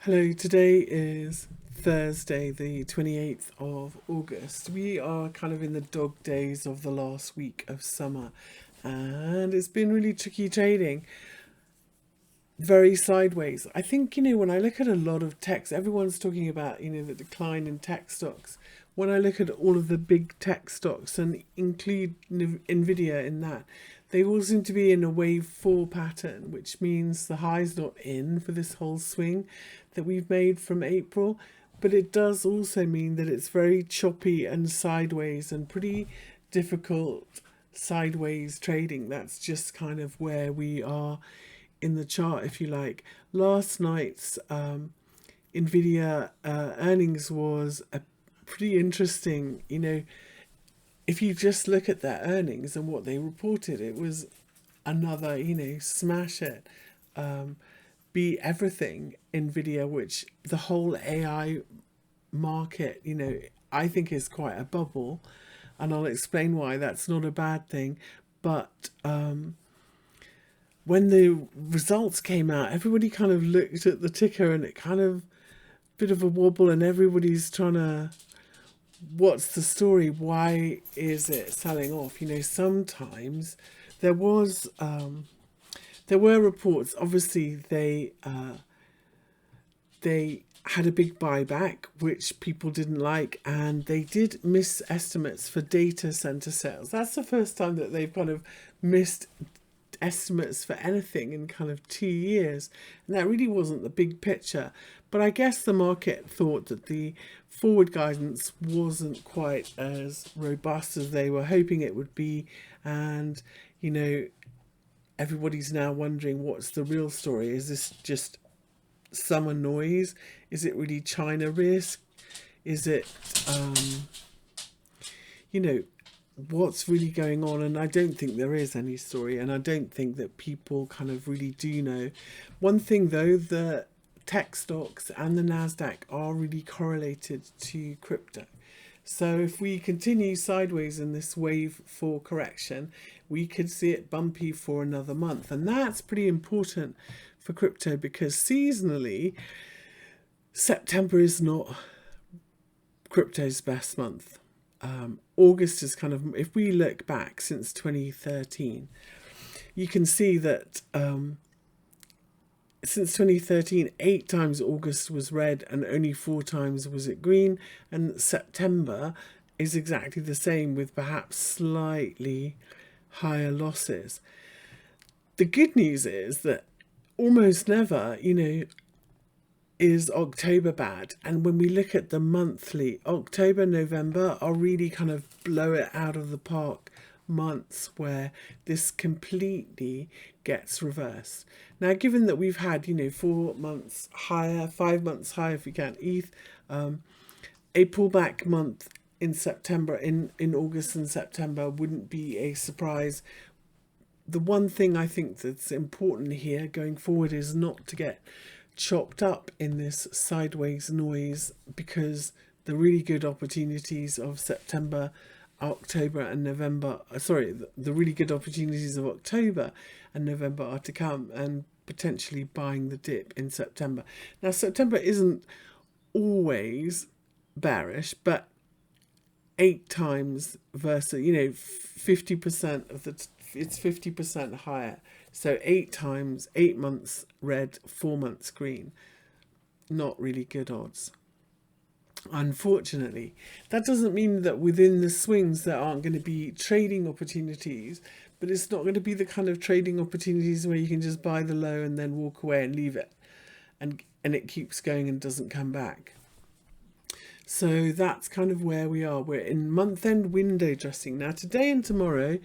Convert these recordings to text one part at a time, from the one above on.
Hello, today is Thursday, the 28th of August. We are kind of in the dog days of the last week of summer, and it's been really tricky trading. Very sideways. I think, when I look at a lot of techs, everyone's talking about, the decline in tech stocks. When I look at all of the big tech stocks and include NVDA in that, they all seem to be in a wave 4 pattern, which means the high's not in for this whole swing that we've made from April. But it does also mean that it's very choppy and sideways and pretty difficult sideways trading. That's just kind of where we are in the chart, if you like. Last night's NVIDIA earnings was a pretty interesting. If you just look at their earnings and what they reported, it was another, smash it, be everything NVIDIA, which the whole AI market, I think is quite a bubble, and I'll explain why that's not a bad thing. But when the results came out, everybody kind of looked at the ticker and it kind of bit of a wobble, and everybody's trying to, what's the story? Why is it selling off? Sometimes there were reports. Obviously, they had a big buyback, which people didn't like, and they did miss estimates for data center sales. That's the first time that they've kind of missed estimates for anything in kind of 2 years, and that really wasn't the big picture. But I guess the market thought that the forward guidance wasn't quite as robust as they were hoping it would be, and everybody's now wondering, what's the real story? Is this just summer noise? Is it really China risk? Is it what's really going on? And I don't think there is any story, and I don't think that people kind of really do know. One thing though, the tech stocks and the Nasdaq are really correlated to crypto. So if we continue sideways in this wave 4 correction, we could see it bumpy for another month, and that's pretty important for crypto, because seasonally September is not crypto's best month. August is kind of, if we look back since 2013, you can see that since 2013, 8 times August was red and only 4 times was it green, and September is exactly the same, with perhaps slightly higher losses. The good news is that almost never, is October bad. And when we look at the monthly, October, November are really kind of blow it out of the park months where this completely gets reversed. Now, given that we've had, 4 months higher, 5 months higher if you count ETH, a pullback month in September, in August and September wouldn't be a surprise. The one thing I think that's important here going forward is not to get chopped up in this sideways noise, because the really good opportunities of September, October and November, the really good opportunities of October and November are to come, and potentially buying the dip in September. Now, September isn't always bearish, but 8 times versus, 50% of it's 50% higher. So 8 times, 8 months red, 4 months green. Not really good odds, unfortunately. That doesn't mean that within the swings there aren't going to be trading opportunities, but it's not going to be the kind of trading opportunities where you can just buy the low and then walk away and leave it, and it keeps going and doesn't come back. So that's kind of where we are. We're in month-end window dressing. Now, today and tomorrow,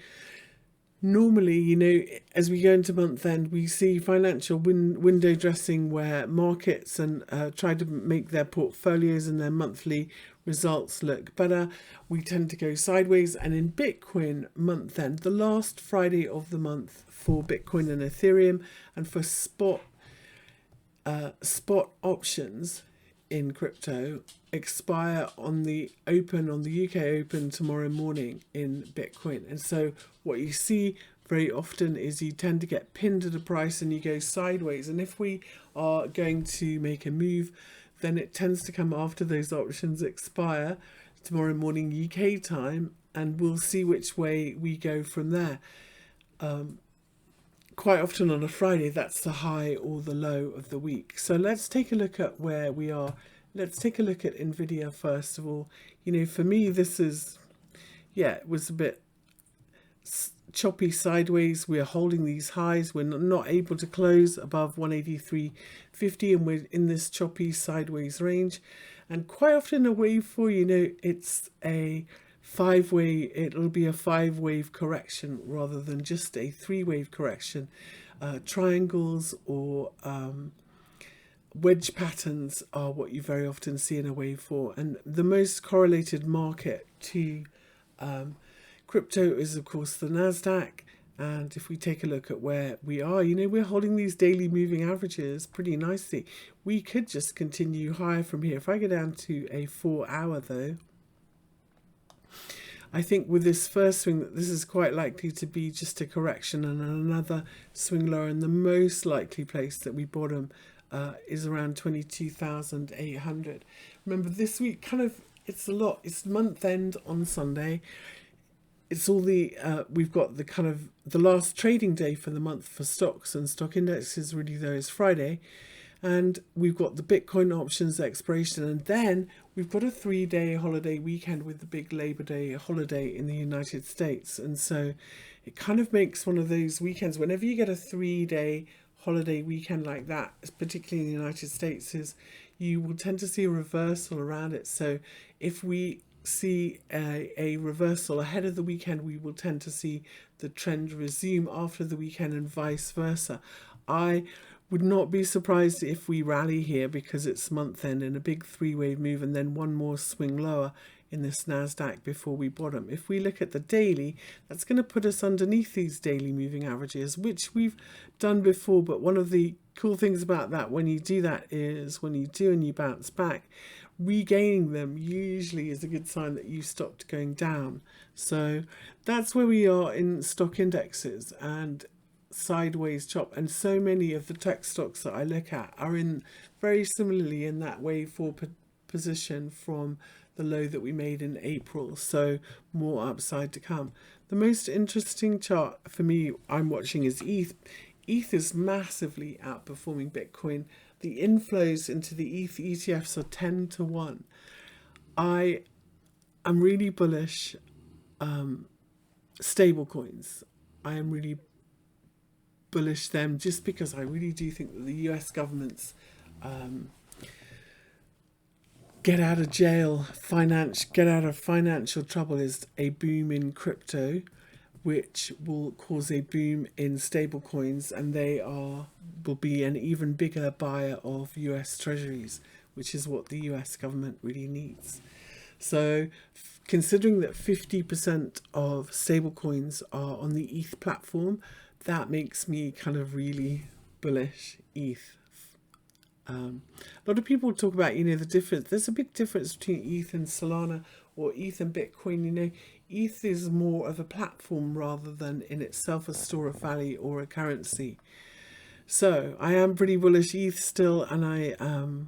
normally, as we go into month end, we see financial window dressing where markets and try to make their portfolios and their monthly results look better. We tend to go sideways, and in Bitcoin month end, the last Friday of the month for Bitcoin and Ethereum, and for spot options in crypto expire on the UK Open tomorrow morning in Bitcoin. And so what you see very often is you tend to get pinned at a price and you go sideways. And if we are going to make a move, then it tends to come after those options expire tomorrow morning UK time, and we'll see which way we go from there. Quite often on a Friday, that's the high or the low of the week. So let's take a look at where we are. Let's take a look at NVIDIA first of all. For me, this is, it was a bit choppy sideways. We're holding these highs. We're not able to close above 183.50, and we're in this choppy sideways range. And quite often a wave 4, it's a 5-wave, it'll be a 5-wave correction rather than just a 3-wave correction. Triangles or wedge patterns are what you very often see in a wave 4. And the most correlated market to crypto is, of course, the NASDAQ. And if we take a look at where we are, we're holding these daily moving averages pretty nicely. We could just continue higher from here. If I go down to a 4-hour though, I think with this first swing that this is quite likely to be just a correction and another swing lower, and the most likely place that we bottom is around 22,800. Remember, this week it's a lot. It's month end on Sunday. It's all we've got the last trading day for the month for stocks and stock indexes really though is Friday. And we've got the Bitcoin options expiration, and then we've got a 3-day holiday weekend with the big Labor Day holiday in the United States. And so it kind of makes one of those weekends, whenever you get a 3-day holiday weekend like that, particularly in the United States, is you will tend to see a reversal around it. So if we see a reversal ahead of the weekend, we will tend to see the trend resume after the weekend and vice versa. I would not be surprised if we rally here because it's month end and a big 3-wave move and then one more swing lower in this NASDAQ before we bottom. If we look at the daily, that's going to put us underneath these daily moving averages, which we've done before. But one of the cool things about that, when you do that, is when you do and you bounce back, regaining them usually is a good sign that you stopped going down. So that's where we are in stock indexes and sideways chop, and so many of the tech stocks that I look at are in very similarly in that wave 4 position from the low that we made in April, so more upside to come. The most interesting chart for me I'm watching is ETH. ETH is massively outperforming Bitcoin. The inflows into the ETH ETFs are 10 to 1. I am really bullish stable coins. I am really bullish them just because I really do think that the US government's get out of financial trouble is a boom in crypto, which will cause a boom in stable coins, and will be an even bigger buyer of US treasuries, which is what the US government really needs. So considering that 50% of stablecoins are on the ETH platform, that makes me kind of really bullish ETH. A lot of people talk about, the difference. There's a big difference between ETH and Solana or ETH and Bitcoin. ETH is more of a platform rather than in itself a store of value or a currency. So I am pretty bullish ETH still, and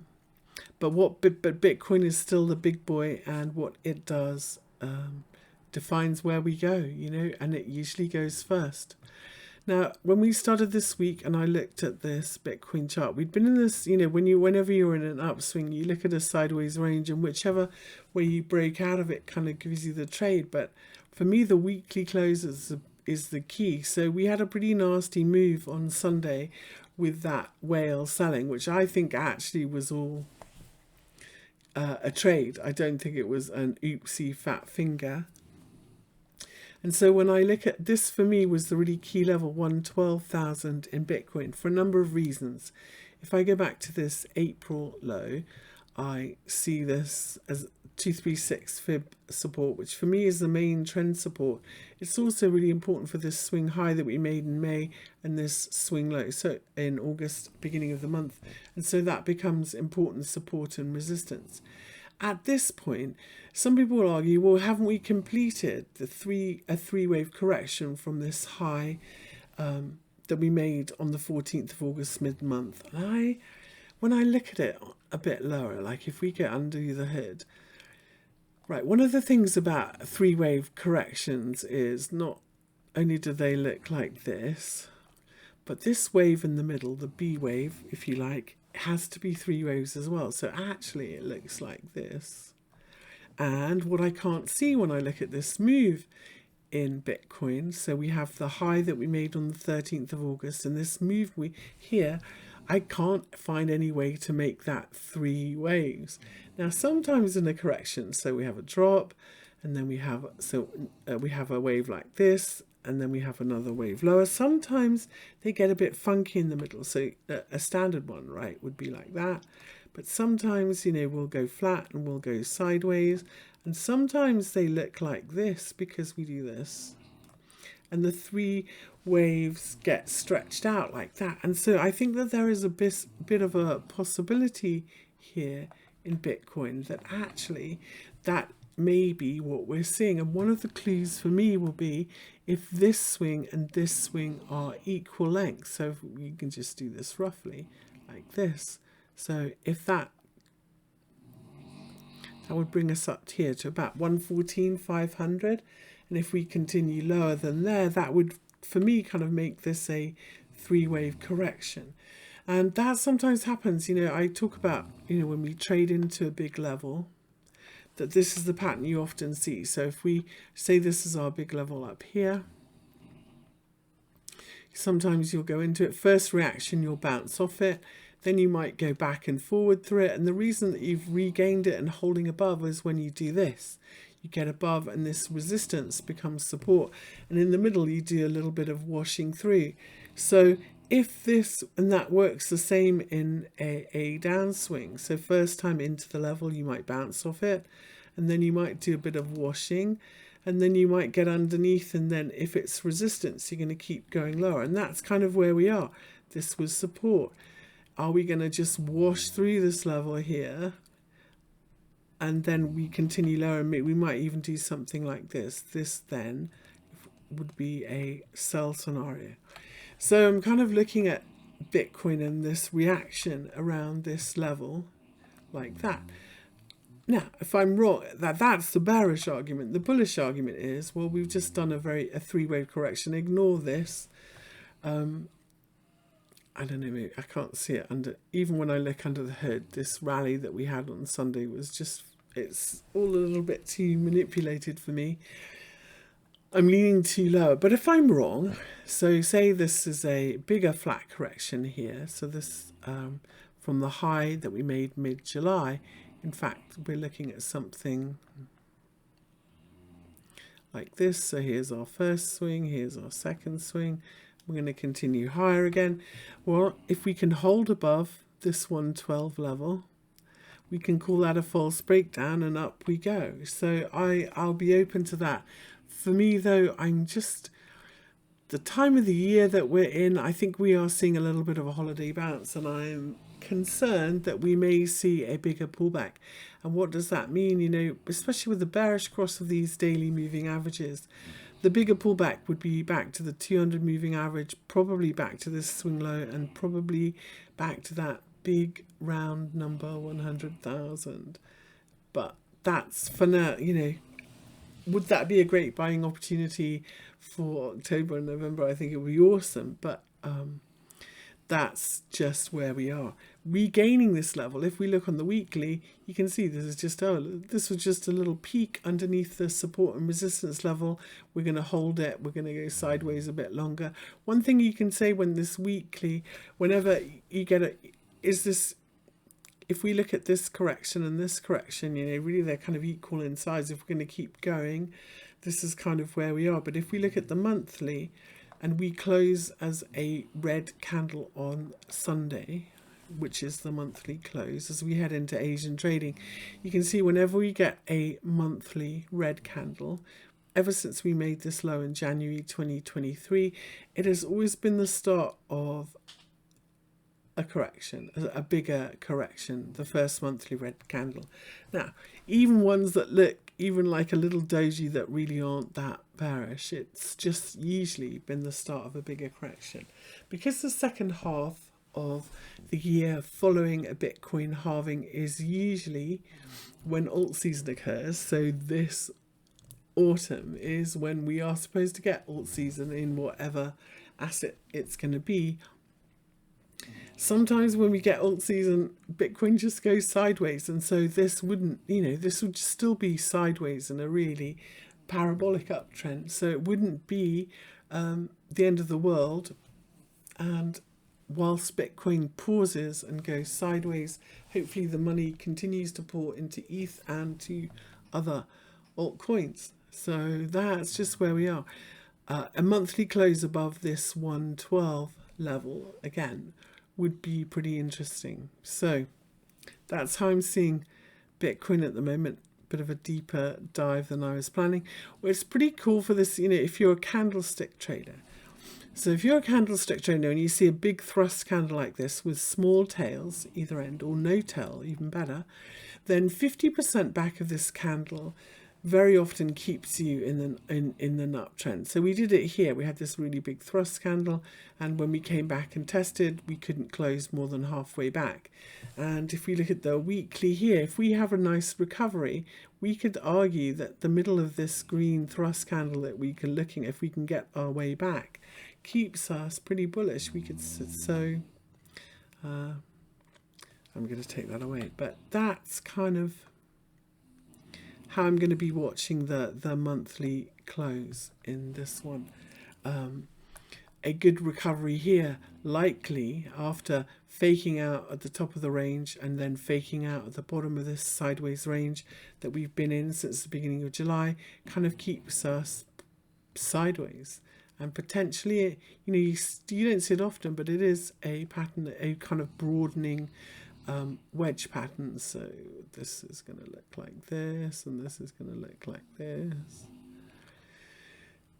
but Bitcoin is still the big boy, and what it does defines where we go, and it usually goes first. Now, when we started this week and I looked at this Bitcoin chart, we'd been in this, whenever you're in an upswing, you look at a sideways range, and whichever way you break out of it kind of gives you the trade. But for me, the weekly close is the key. So we had a pretty nasty move on Sunday with that whale selling, which I think actually was all a trade. I don't think it was an oopsie fat finger. And so when I look at this, for me, was the really key level, 112,000 in Bitcoin, for a number of reasons. If I go back to this April low, I see this as 236 fib support, which for me is the main trend support. It's also really important for this swing high that we made in May and this swing low, so in August, beginning of the month. And so that becomes important support and resistance. At this point, some people will argue, well, haven't we completed a three-wave correction from this high that we made on the 14th of August mid-month? And when I look at it a bit lower, like if we get under the hood, right, one of the things about three-wave corrections is not only do they look like this, but this wave in the middle, the B wave, if you like, has to be three waves as well. So actually it looks like this. And what I can't see when I look at this move in Bitcoin, so we have the high that we made on the 13th of August, and this move here, I can't find any way to make that three waves. Now sometimes in a correction, so we have a drop, and then we have a wave like this, and then we have another wave lower. Sometimes they get a bit funky in the middle. So a standard one, right, would be like that. But sometimes, we'll go flat and we'll go sideways. And sometimes they look like this because we do this. And the three waves get stretched out like that. And so I think that there is a bit of a possibility here in Bitcoin that actually that may be what we're seeing. And one of the clues for me will be if this swing and this swing are equal length. So if we can just do this roughly like this. So if that would bring us up here to about 114,500. And if we continue lower than there, that would, for me, kind of make this a three-wave correction. And that sometimes happens. I talk about, when we trade into a big level, that this is the pattern you often see. So if we say this is our big level up here, sometimes you'll go into it. First reaction, you'll bounce off it. Then you might go back and forward through it. And the reason that you've regained it and holding above is when you do this. You get above and this resistance becomes support. And in the middle, you do a little bit of washing through. So if this, and that works the same in a downswing. So first time into the level, you might bounce off it. And then you might do a bit of washing. And then you might get underneath. And then if it's resistance, you're going to keep going lower. And that's kind of where we are. This was support. Are we going to just wash through this level here? And then we continue lower, and we might even do something like this. This then would be a sell scenario. So I'm kind of looking at Bitcoin and this reaction around this level like that. Now, if I'm wrong, that's the bearish argument. The bullish argument is, well, we've just done a three-wave correction. Ignore this. I don't know, maybe I can't see it even when I look under the hood, this rally that we had on Sunday was just, it's all a little bit too manipulated for me. I'm leaning too low. But if I'm wrong, so say this is a bigger flat correction here. So this, from the high that we made mid-July, in fact, we're looking at something like this. So here's our first swing, here's our second swing. We're going to continue higher again. Well, if we can hold above this 112 level, we can call that a false breakdown and up we go. So I'll be open to that. For me, though, I'm just, the time of the year that we're in, I think we are seeing a little bit of a holiday bounce, and I'm concerned that we may see a bigger pullback. And what does that mean? Especially with the bearish cross of these daily moving averages, the bigger pullback would be back to the 200 moving average, probably back to this swing low, and probably back to that big round number 100,000. But that's for now. Would that be a great buying opportunity for October and November? I think it would be awesome. But that's just where we are. Regaining this level, if we look on the weekly, you can see this was just a little peak underneath the support and resistance level. We're going to hold it. We're going to go sideways a bit longer. One thing you can say when this weekly, whenever you get is this, if we look at this correction and this correction, really they're kind of equal in size. If we're going to keep going, this is kind of where we are. But if we look at the monthly, and we close as a red candle on Sunday, which is the monthly close, as we head into Asian trading, you can see whenever we get a monthly red candle, ever since we made this low in January 2023, it has always been the start of a correction, a bigger correction, the first monthly red candle. Now, even ones that look even like a little doji that really aren't that bearish, it's just usually been the start of a bigger correction. Because the second half of the year following a Bitcoin halving is usually when alt season occurs, so this autumn is when we are supposed to get alt season in whatever asset it's going to be. Sometimes when we get alt season, Bitcoin just goes sideways, and so this wouldn't, this would still be sideways in a really parabolic uptrend, so it wouldn't be the end of the world. And whilst Bitcoin pauses and goes sideways, hopefully the money continues to pour into ETH and to other altcoins. So that's just where we are. A monthly close above this 112 level again would be pretty interesting. So that's how I'm seeing Bitcoin at the moment. Bit of a deeper dive than I was planning. Well, it's pretty cool for this, if you're a candlestick trader. So if you're a candlestick trader and you see a big thrust candle like this with small tails either end, or no tail, even better, then 50% back of this candle very often keeps you in the nut trend. So we did it here. We had this really big thrust candle, and when we came back and tested, we couldn't close more than halfway back. And if we look at the weekly here, if we have a nice recovery, we could argue that the middle of this green thrust candle that we can looking, if we can get our way back, keeps us pretty bullish. We could I'm going to take that away, but that's kind of how I'm going to be watching the monthly close in this one. A good recovery here, likely after faking out at the top of the range and then faking out at the bottom of this sideways range that we've been in since the beginning of July, kind of keeps us sideways. And potentially, you don't see it often, but it is a pattern, a kind of broadening wedge pattern. So this is going to look like this, and this is going to look like this.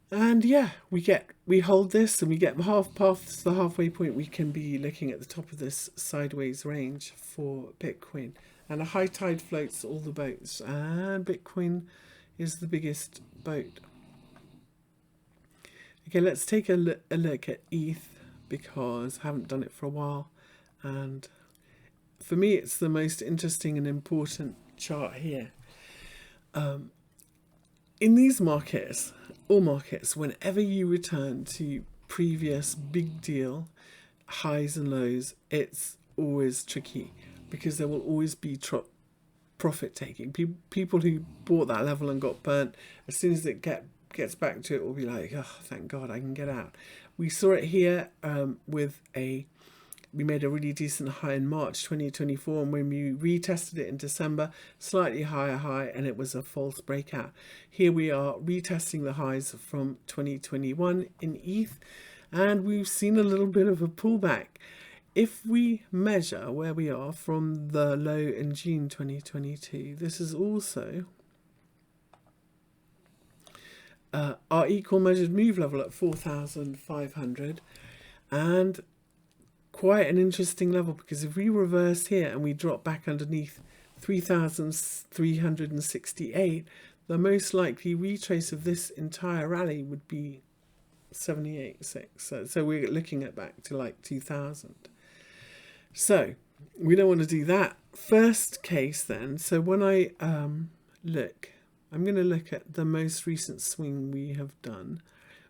And yeah, we hold this and we get past the halfway point. We can be looking at the top of this sideways range for Bitcoin. And a high tide floats all the boats, and Bitcoin is the biggest boat. Okay, let's take a look at ETH, because I haven't done it for a while, and for me it's the most interesting and important chart here. In these markets, all markets, whenever you return to previous big deal highs and lows, it's always tricky, because there will always be profit taking. People who bought that level and got burnt, as soon as it gets back to it, will be like, oh, thank God I can get out. We saw it here we made a really decent high in March 2024, and when we retested it in December, slightly higher high, and it was a false breakout. Here we are retesting the highs from 2021 in ETH, and we've seen a little bit of a pullback. If we measure where we are from the low in June 2022, this is also our equal measured move level at 4,500, and quite an interesting level, because if we reverse here and we drop back underneath 3,368, the most likely retrace of this entire rally would be 78.6. So we're looking at back to like 2,000. So we don't want to do that. First case then, so when I look, I'm going to look at the most recent swing we have done,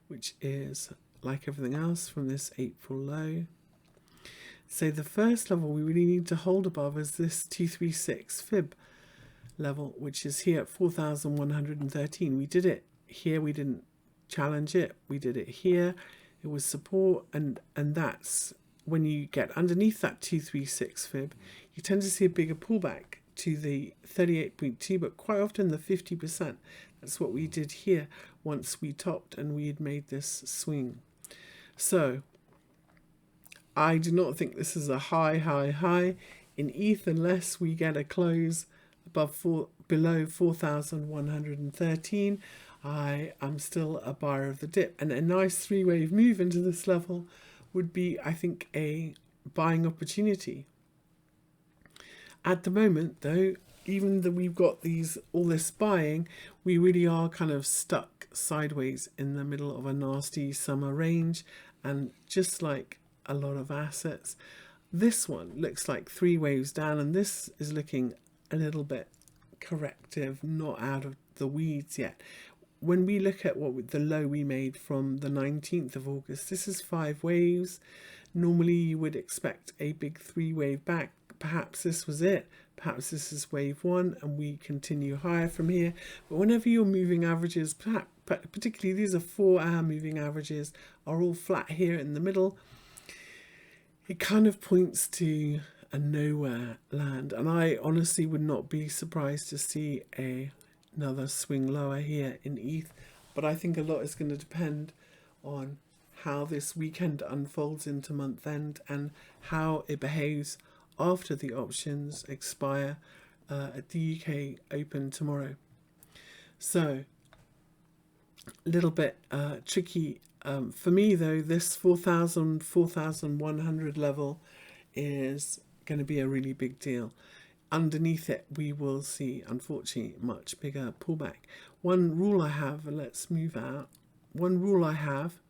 which is like everything else from this April low. So the first level we really need to hold above is this 236 fib level, which is here at 4,113. We did it here, we didn't challenge it. We did it here, it was support, and that's when you get underneath that 236 fib, you tend to see a bigger pullback to the 38.2, but quite often the 50%. That's what we did here once we topped and we had made this swing. So I do not think this is a high in ETH unless we get a close below 4,113. I am still a buyer of the dip, and a nice three-wave move into this level would be, I think, a buying opportunity. At the moment, though, even though we've got all this buying, we really are kind of stuck sideways in the middle of a nasty summer range. And just like a lot of assets, this one looks like 3 waves down, and this is looking a little bit corrective, not out of the weeds yet. When we look at the low we made from the 19th of August, this is 5 waves. Normally you would expect a big 3 wave back. Perhaps this was it. Perhaps this is wave 1 and we continue higher from here. But whenever your moving averages, particularly these are 4-hour moving averages, are all flat here in the middle, it kind of points to a nowhere land. And I honestly would not be surprised to see another swing lower here in ETH. But I think a lot is going to depend on how this weekend unfolds into month end and how it behaves after the options expire at the UK Open tomorrow. So a little bit tricky for me, though. This 4,100 level is going to be a really big deal. Underneath it we will see, unfortunately, much bigger pullback. One rule I have, and let's move out, one rule I have,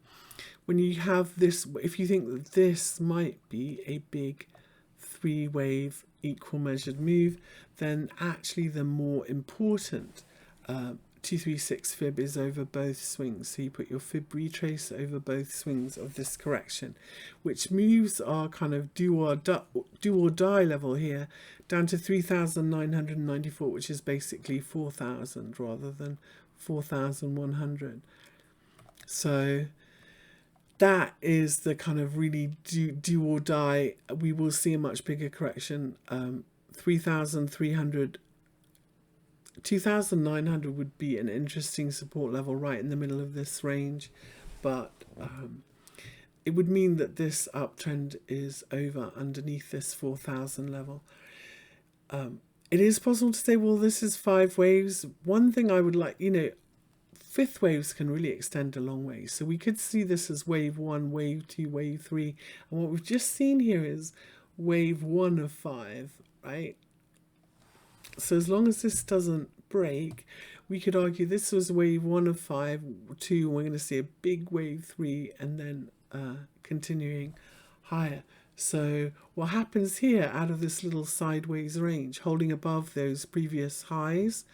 when you have this, if you think that this might be a big 3-wave equal measured move, then actually the more important 236 fib is over both swings. So you put your fib retrace over both swings of this correction, which moves our kind of do or die level here down to 3,994, which is basically 4,000 rather than 4,100. So that is the kind of really do or die. We will see a much bigger correction. 3,300, 2,900 would be an interesting support level right in the middle of this range, but it would mean that this uptrend is over underneath this 4,000 level. It is possible to say, well, this is 5 waves. One thing I would like, fifth waves can really extend a long way. So we could see this as wave 1, wave 2, wave 3. And what we've just seen here is wave 1 of 5, right? So as long as this doesn't break, we could argue this was wave 1 of 5, 2, and we're going to see a big wave 3 and then continuing higher. So what happens here out of this little sideways range, holding above those previous highs,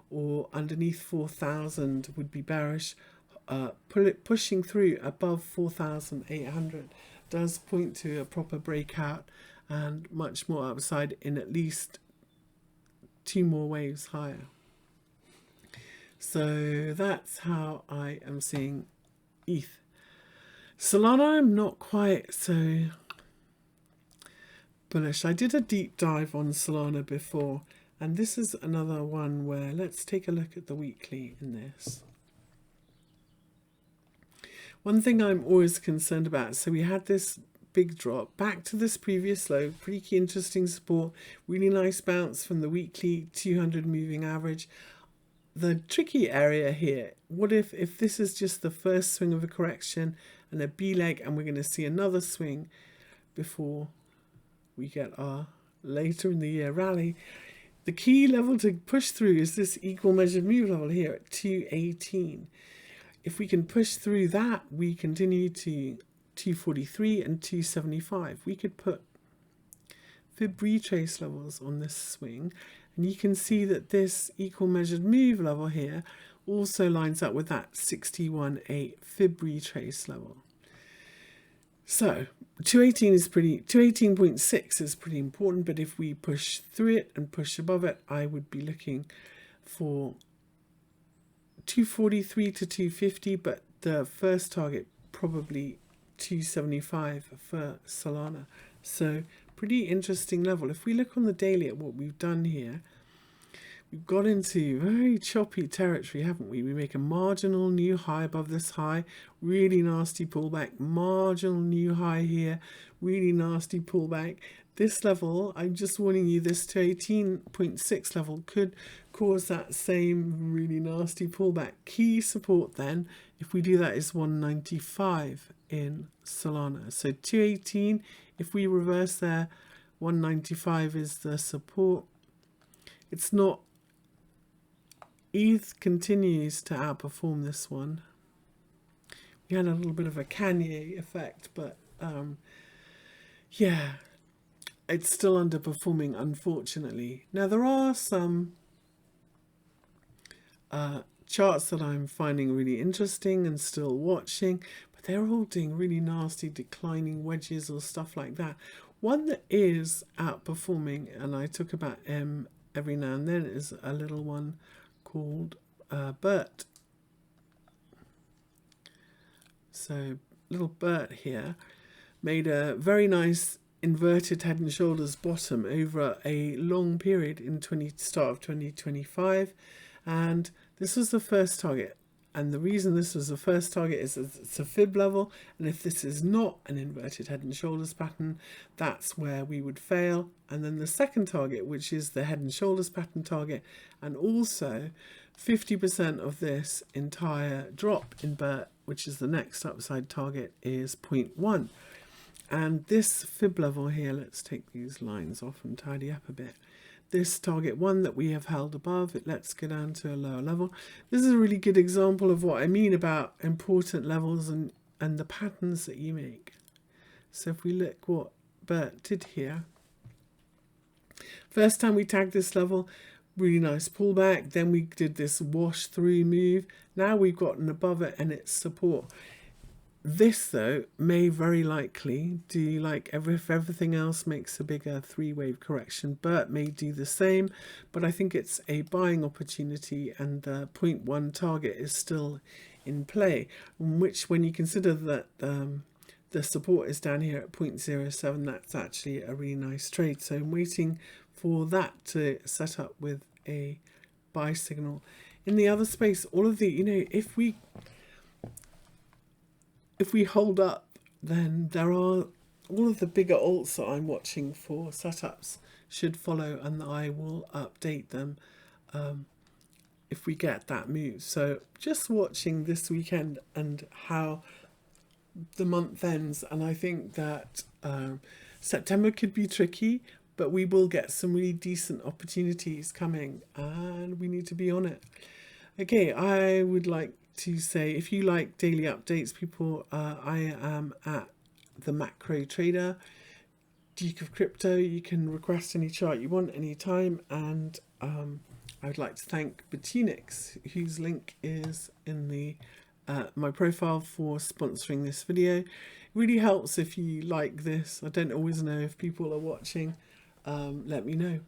or underneath 4,000 would be bearish, pushing through above 4,800 does point to a proper breakout and much more upside in at least 2 more waves higher. So that's how I am seeing ETH. Solana, I'm not quite so bullish. I did a deep dive on Solana before, and this is another one where let's take a look at the weekly in this. One thing I'm always concerned about, so we had this big drop back to this previous low, pretty interesting support, really nice bounce from the weekly 200 moving average. The tricky area here, what if this is just the first swing of a correction and a B leg, and we're going to see another swing before we get our later in the year rally? The key level to push through is this equal measured move level here at 218. If we can push through that, we continue to 243 and 275. We could put fib retrace levels on this swing, and you can see that this equal measured move level here also lines up with that 61.8 fib retrace level. So 218.6 is pretty important, but if we push through it and push above it, I would be looking for 243 to 250, but the first target probably 275 for Solana. So pretty interesting level. If we look on the daily at what we've done here, we've got into very choppy territory, haven't we? We make a marginal new high above this high, really nasty pullback, marginal new high here, really nasty pullback, this level, I'm just warning you, this 218.6 level could cause that same really nasty pullback. Key support then, if we do that, is 195 in Solana. So 218, if we reverse there, 195 is the support. It's not, ETH continues to outperform this one. We had a little bit of a Kanye effect, but yeah, it's still underperforming, unfortunately. Now, there are some charts that I'm finding really interesting and still watching, but they're all doing really nasty declining wedges or stuff like that. One that is outperforming, and I talk about M every now and then, is a little one called BERT. So little BERT here made a very nice inverted head and shoulders bottom over a long period in start of 2025, and this was the first target. And the reason this was the first target is it's a fib level, and if this is not an inverted head and shoulders pattern, that's where we would fail. And then the second target, which is the head and shoulders pattern target, and also 50% of this entire drop in BERT, which is the next upside target, is 0.1. And this fib level here, let's take these lines off and tidy up a bit. This target 1 that we have held above, let's go down to a lower level. This is a really good example of what I mean about important levels and the patterns that you make. So if we look what BERT did here, first time we tagged this level, really nice pullback, then we did this wash through move. Now we've gotten above it and it's support. This, though, may very likely do, like if everything else makes a bigger three-wave correction, BERT may do the same, but I think it's a buying opportunity, and the 0.1 target is still in play, which, when you consider that the support is down here at 0.07, that's actually a really nice trade. So I'm waiting for that to set up with a buy signal. In the other space, all of the, if we hold up, then there are all of the bigger alts that I'm watching for setups should follow, and I will update them if we get that move. So just watching this weekend and how the month ends, and I think that September could be tricky, but we will get some really decent opportunities coming, and we need to be on it. Okay, I would like to say, if you like daily updates, people, I am at the Macro Trader, Duke of Crypto. You can request any chart you want anytime, and I would like to thank Botunix, whose link is in the my profile, for sponsoring this video. It really helps if you like this. I don't always know if people are watching. Let me know.